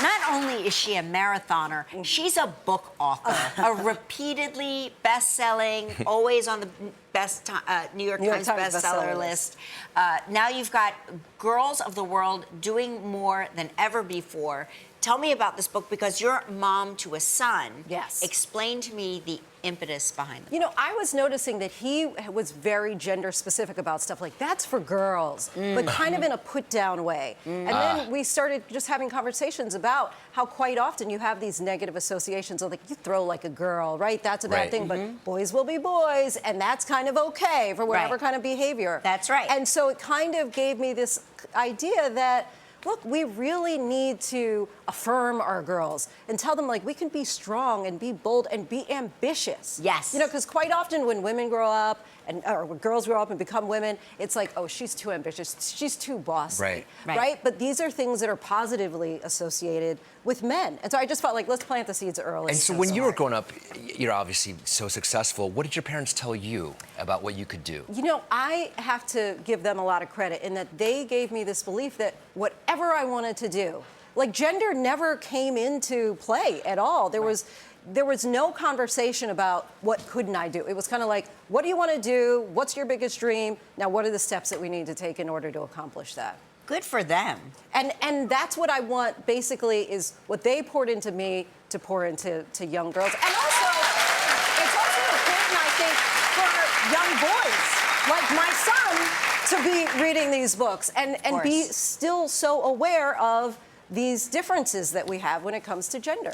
not only is she a marathoner, she's a book author, a repeatedly best-selling, always on the New York Times bestseller list. Now you've got girls of the world doing more than ever before. Tell me about this book, because you're mom to a son. Yes. Explain to me the impetus behind the book. You know, I was noticing that he was very gender specific about stuff like, that's for girls, but kind of in a put down way. And then we started just having conversations about how quite often you have these negative associations of, like, you throw like a girl, right? That's a bad thing, but boys will be boys, and that's kind of okay for whatever kind of behavior. That's right. And so it kind of gave me this idea that, look, we really need to affirm our girls and tell them, like, we can be strong and be bold and be ambitious. Yes. You know, because quite often when women grow up, or when girls grow up and become women, it's like, oh, she's too ambitious, she's too bossy. Right? But these are things that are positively associated with men. And so I just felt like, let's plant the seeds early. And so when you were growing up, you're obviously so successful. What did your parents tell you about what you could do? You know, I have to give them a lot of credit in that they gave me this belief that whatever I wanted to do, like, gender never came into play at all. There was no conversation about what couldn't I do. It was kind of like, what do you want to do? What's your biggest dream? Now, what are the steps that we need to take in order to accomplish that? Good for them. And that's what I want, basically, is what they poured into me to pour into young girls. And also, it's also important, I think, for young boys like my son to be reading these books and be still so aware of these differences that we have when it comes to gender.